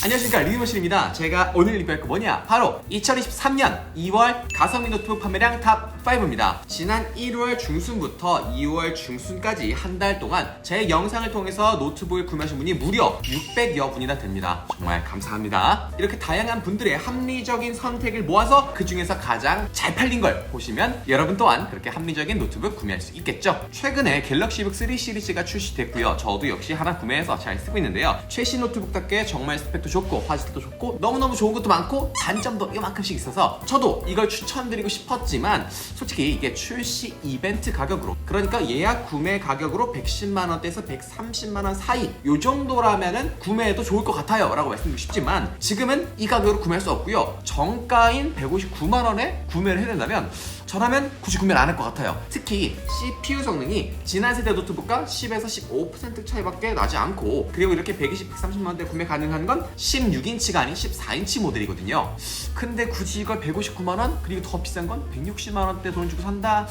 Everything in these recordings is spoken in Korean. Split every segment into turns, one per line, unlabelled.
안녕하십니까, 리뷰머신입니다. 제가 오늘 리뷰할 거 뭐냐, 바로 2023년 2월 가성비 노트북 판매량 탑 5입니다. 지난 1월 중순부터 2월 중순까지 한 달 동안 제 영상을 통해서 노트북을 구매하신 분이 무려 600여 분이나 됩니다. 정말 감사합니다. 이렇게 다양한 분들의 합리적인 선택을 모아서 그 중에서 가장 잘 팔린 걸 보시면 여러분 또한 그렇게 합리적인 노트북 구매할 수 있겠죠. 최근에 갤럭시북 3 시리즈가 출시됐고요. 저도 역시 하나 구매해서 잘 쓰고 있는데요. 최신 노트북답게 정말 스펙도 좋고 화질도 좋고 너무너무 좋은 것도 많고 단점도 이만큼씩 있어서 저도 이걸 추천드리고 싶었지만 솔직히 이게 출시 이벤트 가격으로, 그러니까 예약 구매 가격으로 110만원대에서 130만원 사이 요 정도라면은 구매해도 좋을 것 같아요 라고 말씀드리고 싶지만 지금은 이 가격으로 구매할 수 없고요. 정가인 159만원에 구매를 해야 된다면 저라면 굳이 구매를 안 할 것 같아요. 특히 CPU 성능이 지난 세대 노트북과 10에서 15% 차이밖에 나지 않고, 그리고 이렇게 120, 130만원대 구매 가능한 건 16인치가 아닌 14인치 모델이거든요. 근데 굳이 이걸 159만원 그리고 더 비싼 건 160만원대 돈 주고 산다?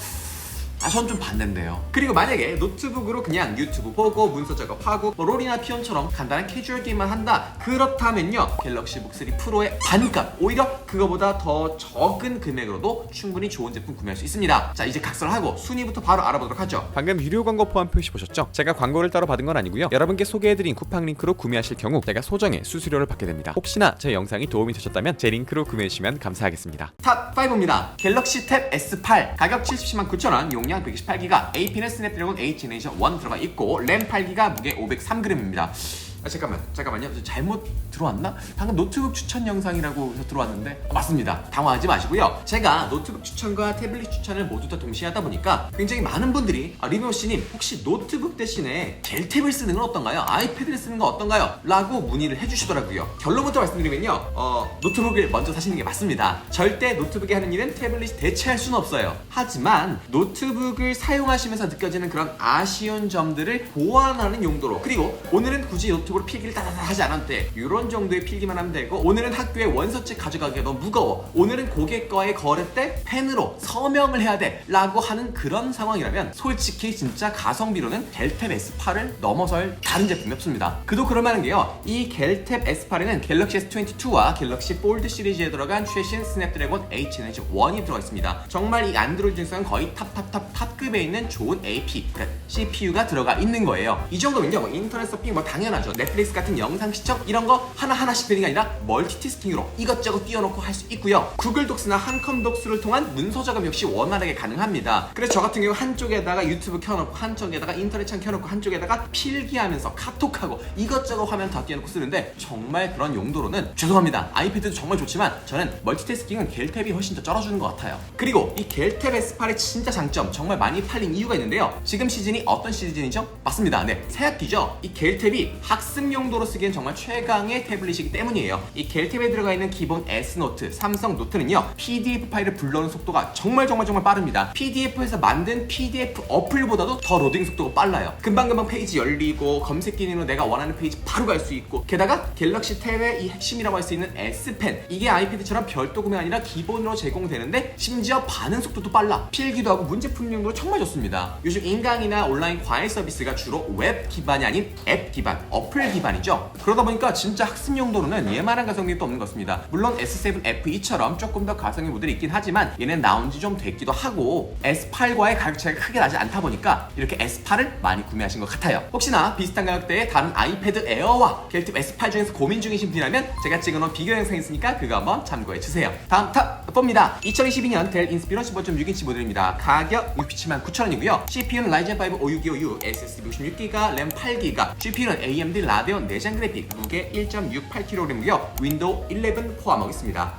전 좀 반대인데요. 그리고 만약에 노트북으로 그냥 유튜브 보고 문서 작업하고 롤이나 피온처럼 간단한 캐주얼 게임만 한다, 그렇다면요 갤럭시북 3 프로의 반값, 오히려 그거보다 더 적은 금액으로도 충분히 좋은 제품 구매할 수 있습니다. 자, 이제 각설하고 순위부터 바로 알아보도록 하죠.
방금 유료 광고 포함 표시 보셨죠? 제가 광고를 따로 받은 건 아니고요. 여러분께 소개해드린 쿠팡 링크로 구매하실 경우 제가 소정의 수수료를 받게 됩니다. 혹시나 제 영상이 도움이 되셨다면 제 링크로 구매해주시면 감사하겠습니다.
탑 5입니다. 갤럭시 탭 S8 가격 77만 9천원, 용량 128기가, AP는 스냅드래곤 8 제네레이션 1 들어가 있고 램 8기가, 무게 503g입니다. 잠깐만요. 저 잘못 들어왔나? 방금 노트북 추천 영상이라고 해서 들어왔는데 맞습니다. 당황하지 마시고요. 제가 노트북 추천과 태블릿 추천을 모두 다 동시에 하다 보니까 굉장히 많은 분들이 리뷰머신님 혹시 노트북 대신에 갤탭을 쓰는 건 어떤가요? 아이패드를 쓰는 건 어떤가요? 라고 문의를 해주시더라고요. 결론부터 말씀드리면요, 노트북을 먼저 사시는 게 맞습니다. 절대 노트북이 하는 일은 태블릿이 대체할 수는 없어요. 하지만 노트북을 사용하시면서 느껴지는 그런 아쉬운 점들을 보완하는 용도로, 그리고 오늘은 굳이 노트북 필기를 따다다 하지 않아도 돼, 이런 정도의 필기만 하면 되고, 오늘은 학교에 원서책 가져가기가 너무 무거워, 오늘은 고객과의 거래 때 펜으로 서명을 해야 돼 라고 하는 그런 상황이라면 솔직히 진짜 가성비로는 갤탭 S8을 넘어설 다른 제품이 없습니다. 그도 그럴만한 게요, 이 갤탭 S8에는 갤럭시 S22와 갤럭시 폴드 시리즈에 들어간 최신 스냅드래곤 8 제네레이션 1이 들어가 있습니다. 정말 이 안드로이드 중에서는 거의 탑급에 있는 좋은 AP, 그러니까 CPU가 들어가 있는 거예요. 이 정도면요, 인터넷 서핑 당연하죠. 넷플릭스 같은 영상 시청 이런 거 하나하나씩 되는 게 아니라 멀티태스킹으로 이것저것 띄워놓고 할 수 있고요. 구글 독스나 한컴 독스를 통한 문서 작업 역시 원활하게 가능합니다. 그래서 저 같은 경우 한쪽에다가 유튜브 켜놓고, 한쪽에다가 인터넷 창 켜놓고, 한쪽에다가 필기하면서 카톡하고 이것저것 화면 다 띄워놓고 쓰는데, 정말 그런 용도로는 죄송합니다, 아이패드도 정말 좋지만 저는 멀티태스킹은 갤탭이 훨씬 더 쩔어주는 것 같아요. 그리고 이 갤탭 S8의 진짜 장점, 정말 많이 팔린 이유가 있는데요. 지금 시즌이 어떤 시즌이죠? 맞습니다. 네, 새학기죠. 이 갤탭이 학습 용도로 쓰기엔 정말 최강의 태블릿이기 때문이에요. 이 갤탭에 들어가 있는 기본 S노트, 삼성 노트는요 PDF 파일을 불러오는 속도가 정말 빠릅니다. PDF에서 만든 PDF 어플보다도 더 로딩 속도가 빨라요. 금방금방 페이지 열리고 검색 기능으로 내가 원하는 페이지 바로 갈 수 있고, 게다가 갤럭시 탭의 이 핵심이라고 할 수 있는 S펜, 이게 아이패드처럼 별도 구매가 아니라 기본으로 제공되는데 심지어 반응 속도도 빨라, 필기도 하고 문제 푸는 용도로 정말 좋습니다. 요즘 인강이나 온라인 과외 서비스가 주로 웹 기반이 아닌 앱 기반, 어플 기반이죠. 그러다 보니까 진짜 학습 용도로는 얘만한 가성비도 없는 것 같습니다. 물론 S7 FE처럼 조금 더 가성비 모델이 있긴 하지만 얘는 나온 지 좀 됐기도 하고 S8과의 가격 차이가 크게 나지 않다 보니까 이렇게 S8을 많이 구매하신 것 같아요. 혹시나 비슷한 가격대의 다른 아이패드 에어와 갤탭 S8 중에서 고민 중이신 분이라면 제가 찍어놓은 비교 영상이 있으니까 그거 한번 참고해주세요. 다음 탑 4입니다. 2022년 델 인스피런 15.6인치 모델입니다. 가격 67만 9천원이고요. CPU는 라이젠 5 5625U, SSD 66기가, 램 8기가, GPU는 AMD 라데온 내장 그래픽, 무게 1.68kg이고요. 윈도우 11 포함하고 있습니다.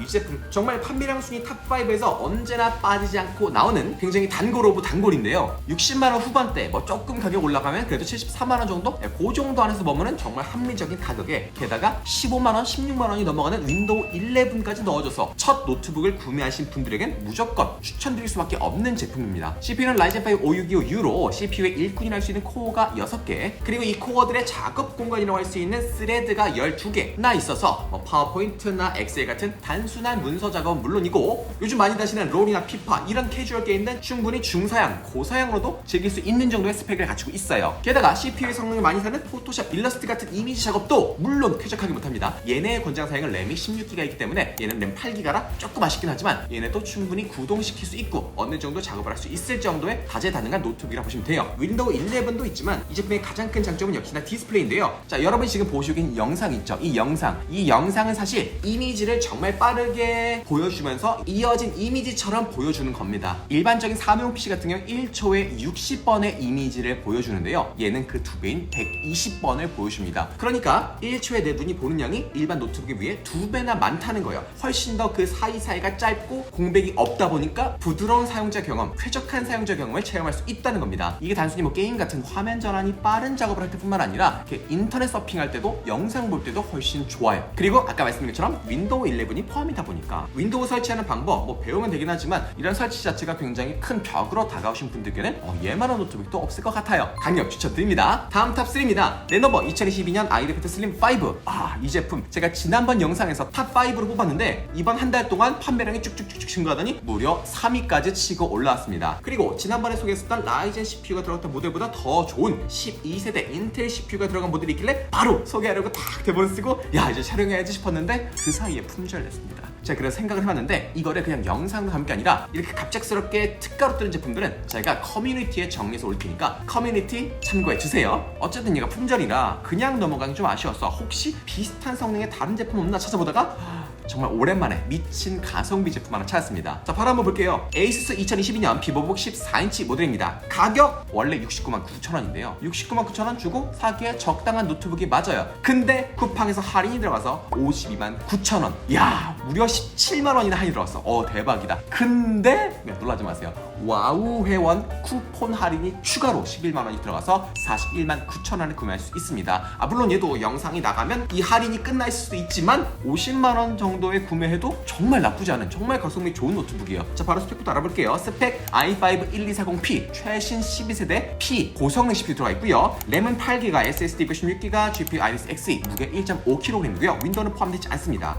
이 제품 정말 판매량 순위 탑5에서 언제나 빠지지 않고 나오는 굉장히 단골 오브 단골인데요. 60만원 후반대, 조금 가격 올라가면 그래도 74만원 정도? 그 정도 안에서 머무는 정말 합리적인 가격에, 게다가 15만원, 16만원이 넘어가는 윈도우 11까지 넣어줘서 첫 노트북을 구매하신 분들에겐 무조건 추천드릴 수밖에 없는 제품입니다. CPU는 라이젠 5 5625U로 CPU의 일꾼이 할 수 있는 코어가 6개, 그리고 이 코어들의 작업 공간이라고 할 수 있는 스레드가 12개나 있어서 파워포인트나 엑셀 같은 단순한 문서 작업은 물론이고 요즘 많이 다시는 롤이나 피파 이런 캐주얼 게임은 충분히 중사양, 고사양으로도 즐길 수 있는 정도의 스펙을 갖추고 있어요. 게다가 CPU의 성능을 많이 사는 포토샵, 일러스트 같은 이미지 작업도 물론 쾌적하게 못합니다. 얘네의 권장 사양은 램이 16기가이기 때문에 얘는 램 8기가라 조금 아쉽긴 하지만 얘네도 충분히 구동시킬 수 있고 어느 정도 작업을 할 수 있을 정도의 다재다능한 노트북이라 보시면 돼요. 윈도우 11도 있지만 이 제품의 가장 큰 장점은 역시나 디스플레이인데요. 자, 여러분이 지금 보시고 계신 영상 있죠? 이 영상은 사실 이미지를 정말 빠르게 보여주면서 이어진 이미지처럼 보여주는 겁니다. 일반적인 사무용 PC 같은 경우 1초에 60번의 이미지를 보여주는데요. 얘는 그 2배인 120번을 보여줍니다. 그러니까 1초에 내 눈이 보는 양이 일반 노트북에 비해 2배나 많다는 거예요. 훨씬 더 그 사이사이가 짧고 공백이 없다 보니까 부드러운 사용자 경험, 쾌적한 사용자 경험을 체험할 수 있다는 겁니다. 이게 단순히 뭐 게임 같은 화면 전환이 빠른 작업을 할 때뿐만 아니라 이렇게 인터넷 서핑할 때도 영상 볼 때도 훨씬 좋아요. 그리고 아까 말씀드린 것처럼 윈도우 11이 포함이다 보니까 윈도우 설치하는 방법 뭐 배우면 되긴 하지만 이런 설치 자체가 굉장히 큰 벽으로 다가오신 분들께는 얘만한 노트북도 없을 것 같아요. 강력 추천드립니다. 다음 탑 3입니다. 레노버 2022년 아이패드 슬림 5. 이 제품 제가 지난번 영상에서 탑 5로 뽑았는데 이번 한 달 동안 판매량이 쭉쭉쭉쭉 증가하더니 무려 3위까지 치고 올라왔습니다. 그리고 지난번에 소개했었던 라이젠 CPU가 들어갔던 모델보다 더 좋은 12세대 인텔 CPU가 들어간 모델이 있길래 바로 소개하려고 딱 대본 쓰고 야 이제 촬영해야지 싶었는데 그 사이에 품절됐습니다. 제가 그래서 생각을 해봤는데 이거를 그냥 영상으로 담을 게 아니라 이렇게 갑작스럽게 특가로 뜨는 제품들은 제가 커뮤니티에 정리해서 올 테니까 커뮤니티 참고해주세요. 어쨌든 얘가 품절이라 그냥 넘어가기 좀 아쉬웠어. 혹시 비슷한 성능의 다른 제품 없나 찾아보다가 정말 오랜만에 미친 가성비 제품 하나 찾았습니다. 자, 바로 한번 볼게요. 에이수스 2022년 비보북 14인치 모델입니다. 가격 원래 699,900원인데요 699,000원 주고 사기에 적당한 노트북이 맞아요. 근데 쿠팡에서 할인이 들어가서 529,000원. 야, 무려 17만원이나 할인이 들어갔어. 대박이다. 근데 놀라지 마세요. 와우 회원 쿠폰 할인이 추가로 11만원이 들어가서 419,000원에 구매할 수 있습니다. 물론 얘도 영상이 나가면 이 할인이 끝나 있을 수도 있지만 50만원 정도에 구매해도 정말 나쁘지 않은 정말 가성비 좋은 노트북이에요. 자, 바로 스펙부터 알아볼게요. 스펙 i5 1240p 최신 12세대 P 고성능 CPU 들어가 있고요. 램은 8GB, SSD 16GB, GPU 아이리스 Xe, 무게 1.5kg이고요. 윈도우는 포함되지 않습니다.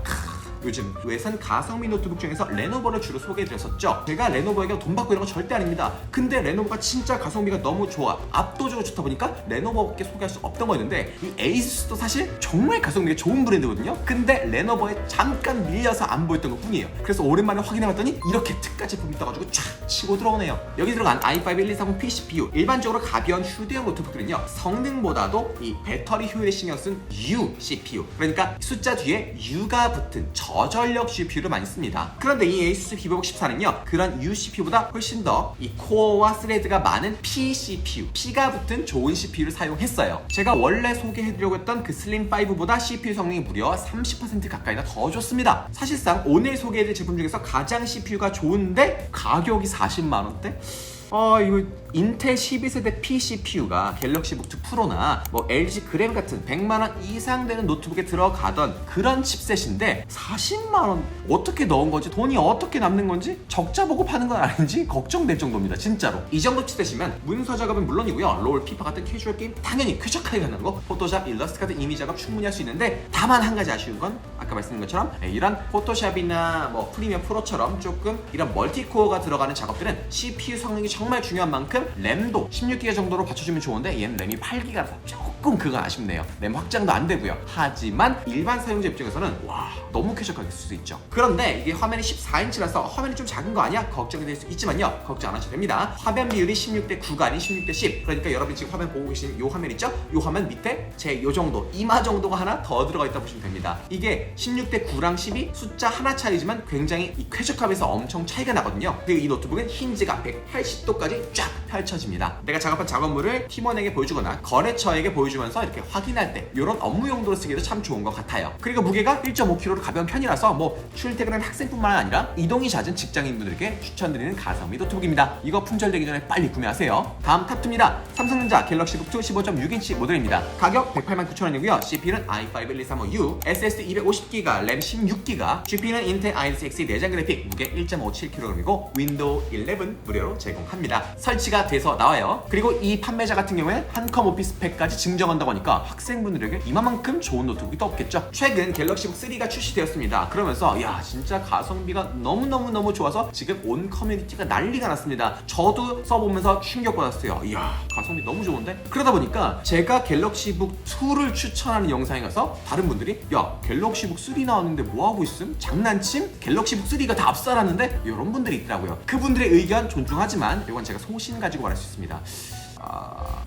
요즘 외산 가성비 노트북 중에서 레노버를 주로 소개해드렸었죠. 제가 레노버에게 돈 받고 이런 거 절대 아닙니다. 근데 레노버가 진짜 가성비가 너무 좋아, 압도적으로 좋다 보니까 레노버밖에 소개할 수 없던 거였는데 이 에이수스도 사실 정말 가성비가 좋은 브랜드거든요. 근데 레노버에 잠깐 밀려서 안 보였던 것 뿐이에요. 그래서 오랜만에 확인해봤더니 이렇게 특가 제품이 떠가지고 쫙 치고 들어오네요. 여기 들어간 i5 1240p CPU 일반적으로 가벼운 휴대용 노트북들은요 성능보다도 이 배터리 효율에 신경 쓴 U CPU, 그러니까 숫자 뒤에 U가 붙은 저전력 CPU를 많이 씁니다. 그런데 이 에이수스 비보북 14는요 그런 U CPU보다 훨씬 더 이 코어와 스레드가 많은 P CPU, P가 붙은 좋은 CPU를 사용했어요. 제가 원래 소개해드리려고 했던 그 슬림 5보다 CPU 성능이 무려 30% 가까이나 더 좋습니다. 사실상 오늘 소개해드릴 제품 중에서 가장 CPU가 좋은데 가격이 40만원대? 이거 인텔 12세대 P CPU가 갤럭시 북2 프로나 뭐 LG 그램 같은 100만원 이상 되는 노트북에 들어가던 그런 칩셋인데 40만원 어떻게 넣은 거지? 돈이 어떻게 남는 건지 적자 보고 파는 건 아닌지 걱정될 정도입니다. 진짜로. 이 정도 칩셋이면 문서 작업은 물론이고요. 롤, 피파 같은 캐주얼 게임 당연히 쾌적하게 가는 거, 포토샵, 일러스트 같은 이미지 작업 충분히 할 수 있는데 다만 한 가지 아쉬운 건 아까 말씀드린 것처럼 이런 포토샵이나 뭐 프리미어 프로처럼 조금 이런 멀티코어가 들어가는 작업들은 CPU 성능이 정말 중요한 만큼 램도 16GB 정도로 받쳐주면 좋은데 얘는 램이 8GB라서 조금 그건 아쉽네요. 램 확장도 안 되고요. 하지만 일반 사용자 입장에서는 와 너무 쾌적하게 쓸 수 있죠. 그런데 이게 화면이 14인치라서 화면이 좀 작은 거 아니야? 걱정이 될 수 있지만요. 걱정 안 하셔도 됩니다. 화면 비율이 16대 9가 아닌 16대 10. 그러니까 여러분이 지금 화면 보고 계신 이 화면 있죠? 이 화면 밑에 제 요 정도 이마 정도가 하나 더 들어가 있다 보시면 됩니다. 이게 16대 9랑 10이 숫자 하나 차이지만 굉장히 이 쾌적함에서 엄청 차이가 나거든요. 그리고 이 노트북은 힌지가 180도까지 쫙 펼쳐집니다. 내가 작업한 작업물을 팀원에게 보여주거나 거래처에게 보여주면서 이렇게 확인할 때 이런 업무 용도로 쓰기도 참 좋은 것 같아요. 그리고 무게가 1.5kg로 가벼운 편이라서 뭐 출퇴근하는 학생뿐만 아니라 이동이 잦은 직장인분들에게 추천드리는 가성비 노트북입니다. 이거 품절되기 전에 빨리 구매하세요. 다음 탑2입니다. 삼성전자 갤럭시 북2 15.6인치 모델입니다. 가격 189,000원이고요. CPU는 i5 1235U, SSD 250GB, 램 16GB, GPU는 인텔 아이리스 Xe 내장 그래픽, 무게 1.57kg이고 윈도우 11 무료로 제공합니다. 설치가 준비가 돼서 나와요. 그리고 이 판매자 같은 경우에 한컴 오피스팩까지 증정한다고 하니까 학생분들에게 이만큼 좋은 노트북이 또 없겠죠. 최근 갤럭시북 3가 출시되었습니다. 그러면서 야 진짜 가성비가 너무너무 좋아서 지금 온 커뮤니티가 난리가 났습니다. 저도 써보면서 충격받았어요. 이야 가성비 너무 좋은데? 그러다 보니까 제가 갤럭시북 2를 추천하는 영상에 가서 다른 분들이 야 갤럭시북 3 나왔는데 뭐하고 있음? 장난침? 갤럭시북 3가 다 압살하는데? 이런 분들이 있더라고요. 그분들의 의견 존중하지만 이건 제가 소신 가지고 말할 수 있습니다.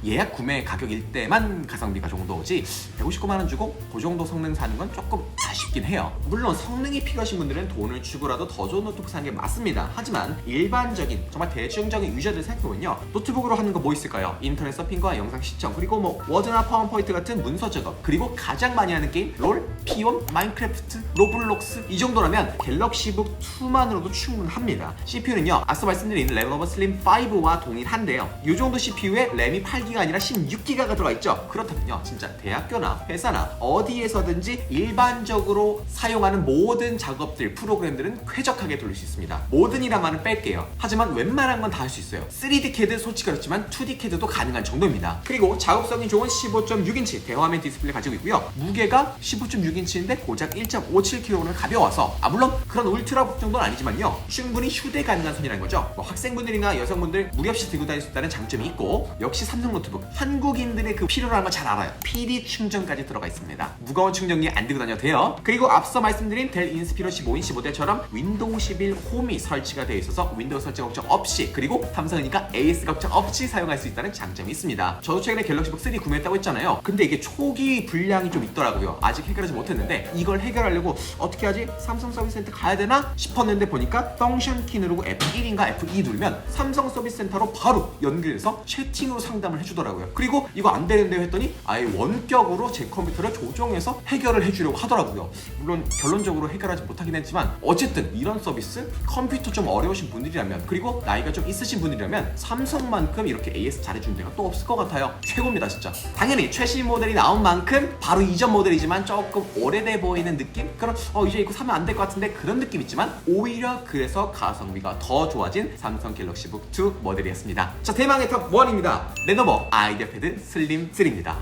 예약 구매 가격일 때만 가성비가 정도지 159만 원 주고 그 정도 성능 사는 건 조금 아쉽긴 해요. 물론 성능이 필요하신 분들은 돈을 주고라도 더 좋은 노트북 사는 게 맞습니다. 하지만 일반적인 정말 대중적인 유저들 생각해보면요, 노트북으로 하는 거 뭐 있을까요? 인터넷 서핑과 영상 시청, 그리고 뭐 워드나 파워포인트 같은 문서 작업, 그리고 가장 많이 하는 게임 롤, 피온, 마인크래프트, 로블록스 이 정도라면 갤럭시북 2만으로도 충분합니다. CPU는요 앞서 말씀드린 레노버 슬림 5와 동일한데요, 이 정도 CPU에 램이 8기가 아니라 16기가가 들어가 있죠. 그렇다면요 진짜 대학교나 회사나 어디에서든지 일반적으로 사용하는 모든 작업들, 프로그램들은 쾌적하게 돌릴 수 있습니다. 모든이란 말은 뺄게요. 하지만 웬만한 건 다 할 수 있어요. 3D CAD 솔직히 그렇지만 2D CAD도 가능한 정도입니다. 그리고 작업성이 좋은 15.6인치 대화면 디스플레이 가지고 있고요, 무게가 15.6인치인데 고작 1.57kg을 가벼워서 물론 그런 울트라북 정도는 아니지만요 충분히 휴대 가능한 손이라는 거죠. 뭐 학생분들이나 여성분들 무리 없이 들고 다닐 수 있다는 장점이 있고, 역시 삼성 노트북 한국인들의 그 필요한 거 잘 알아요. PD 충전까지 들어가 있습니다. 무거운 충전기 안 들고 다녀도 돼요. 그리고 앞서 말씀드린 델 인스피로 15인 15대처럼 윈도우 11 홈이 설치가 되어 있어서 윈도우 설치 걱정 없이, 그리고 삼성이니까 AS 걱정 없이 사용할 수 있다는 장점이 있습니다. 저도 최근에 갤럭시북 3 구매했다고 했잖아요. 근데 이게 초기 불량이 좀 있더라고요. 아직 해결하지 못했는데 이걸 해결하려고 어떻게 하지? 삼성 서비스 센터 가야 되나 싶었는데 보니까 펑션 키 누르고 F1인가 F2 누르면 삼성 서비스 센터로 바로 연결해서 채팅으로 상담을 해주더라고요. 그리고 이거 안 되는데요 했더니 아예 원격으로 제 컴퓨터를 조정해서 해결을 해주려고 하더라고요. 물론 결론적으로 해결하지 못하긴 했지만 어쨌든 이런 서비스, 컴퓨터 좀 어려우신 분들이라면, 그리고 나이가 좀 있으신 분들이라면 삼성만큼 이렇게 AS 잘해주는 데가 또 없을 것 같아요. 최고입니다 진짜. 당연히 최신 모델이 나온 만큼 바로 이전 모델이지만 조금 오래돼 보이는 느낌? 그런 이제 이거 사면 안 될 것 같은데 그런 느낌 있지만 오히려 그래서 가성비가 더 좋아진 삼성 갤럭시북 2 모델이었습니다. 자, 대망의 탑 1입니다. 레노버 아이디어패드 슬림 3입니다.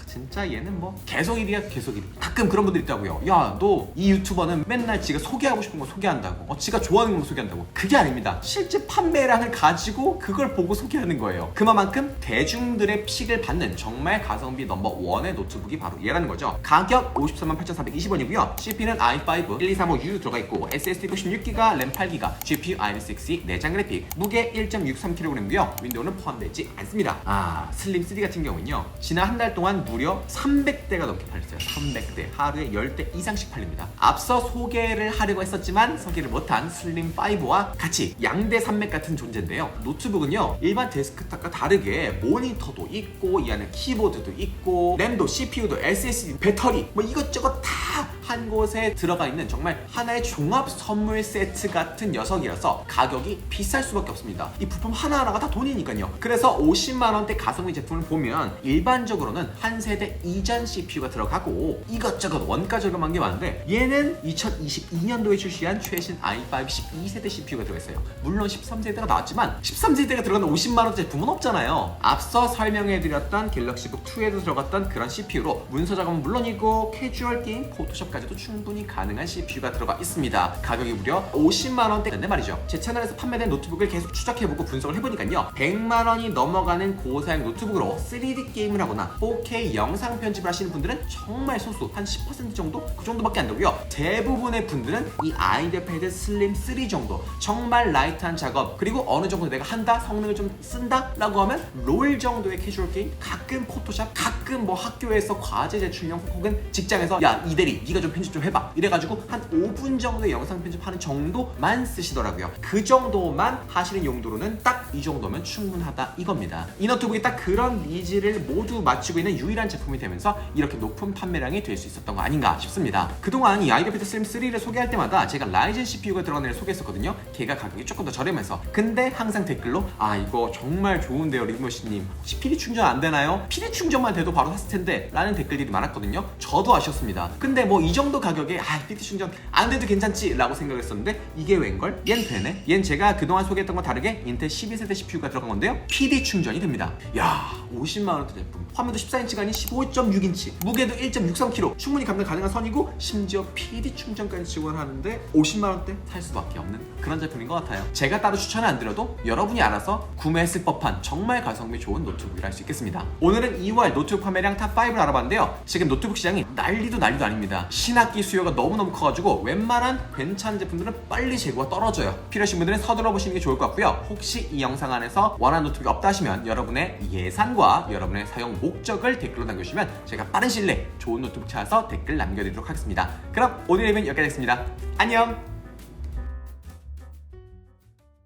진짜 얘는 뭐 계속 1위야 계속 1위. 가끔 그런 분들 있다고요. 야 너 이 유튜버는 맨날 지가 소개하고 싶은 거 소개한다고, 지가 좋아하는 것만 소개한다고. 그게 아닙니다. 실제 판매량을 가지고 그걸 보고 소개하는 거예요. 그만큼 대중들의 픽을 받는 정말 가성비 넘버 1의 노트북이 바로 얘라는 거죠. 가격 548,420원이고요 CPU는 i5 1235U 들어가 있고 SSD 16기가, 램 8기가, GPU i6 내장 그래픽, 무게 1.63kg이고요 윈도우는 포함되지 않습니다. 슬림 3 같은 경우는요 지난 한 달 동안 무려 300대가 넘게 팔렸어요. 300대. 하루에 10대 이상씩 팔립니다. 앞서 소개를 하려고 했었지만 소개를 못한 슬림 5와 같이 양대 산맥 같은 존재인데요. 노트북은요 일반 데스크탑과 다르게 모니터도 있고 이 안에 키보드도 있고 램도 CPU도 SSD 배터리 뭐 이것저것 다 한 곳에 들어가 있는 정말 하나의 종합 선물 세트 같은 녀석이라서 가격이 비쌀 수밖에 없습니다. 이 부품 하나하나가 다 돈이니까요. 그래서 50만 원대 가성비 제품을 보면 일반적으로는 한 세대 이전 CPU가 들어가고 이것저것 원가 절감한 게 많은데 얘는 2022년도에 출시한 최신 i5 12세대 CPU가 들어있어요. 물론 13세대가 나왔지만 13세대가 들어가는 50만 원대 제품은 없잖아요. 앞서 설명해드렸던 갤럭시북 2에도 들어갔던 그런 CPU로 문서 작업은 물론이고 캐주얼 게임, 포토샵까지도 충분히 가능한 CPU가 들어가 있습니다. 가격이 무려 50만 원대인데 말이죠. 제 채널에서 판매된 노트북을 계속 추적해보고 분석을 해보니까요 100만 원이 넘어가는 고사양 노트북으로 3D 게임을 하거나 4K 영상 편집을 하시는 분들은 정말 소수, 한 10% 정도? 그 정도밖에 안 되고요. 대부분의 분들은 이 아이디어패드 슬림 3 정도, 정말 라이트한 작업, 그리고 어느 정도 내가 한다, 성능을 좀 쓴다 라고 하면 롤 정도의 캐주얼 게임, 가끔 포토샵, 가끔 뭐 학교에서 과제 제출용 혹은 직장에서 야 이대리 네가 좀 편집 좀 해봐 이래가지고 한 5분 정도의 영상 편집하는 정도만 쓰시더라고요. 그 정도만 하시는 용도로는 딱 이 정도면 충분하다 이겁니다. 이 노트북이 딱 그런 니즈를 모두 맞추고 있는 유일한 제품이 되면서 이렇게 높은 판매량이 될 수 있었던 거 아닌가 싶습니다. 그동안 이 아이디어 피터 슬림 3를 소개할 때마다 제가 라이젠 CPU가 들어간 애를 소개했었거든요. 걔가 가격이 조금 더 저렴해서. 근데 항상 댓글로 아 이거 정말 좋은데요 리브머신님 혹시 PD 충전 안 되나요? PD 충전만 돼도 바로 샀을 텐데 라는 댓글들이 많았거든요. 저도 아쉬웠습니다. 근데 뭐 이 정도 가격에 아 PD 충전 안 돼도 괜찮지 라고 생각했었는데 이게 웬걸? 얜 되네? 얜 제가 그동안 소개했던 거 다르게 인텔 12세대 CPU가 들어간 건데요. PD 충전이 됩니다. 야 50만원대 제품, 화면도 14인치가 아닌 15.6인치, 무게도 1.63kg, 충분히 감당 가능한 선이고 심지어 PD 충전까지 지원하는데 50만원대 살 수밖에 없는 그런 제품인 것 같아요. 제가 따로 추천을 안 드려도 여러분이 알아서 구매했을 법한 정말 가성비 좋은 노트북이라 할 수 있겠습니다. 오늘은 2월 노트북 판매량 탑5를 알아봤는데요. 지금 노트북 시장이 난리도 아닙니다. 신학기 수요가 너무너무 커가지고 웬만한 괜찮은 제품들은 빨리 재고가 떨어져요. 필요하신 분들은 서둘러 보시는 게 좋을 것 같고요. 혹시 이 영상 안에서 원하는 노트북이 없다 하시면 여러분의 예산과 여러분의 사용 목적을 댓글로 남겨주시면 제가 빠른 시일 내에 좋은 노트북 찾아서 댓글 남겨드리도록 하겠습니다. 그럼 오늘 리뷰는 여기까지 하겠습니다. 안녕!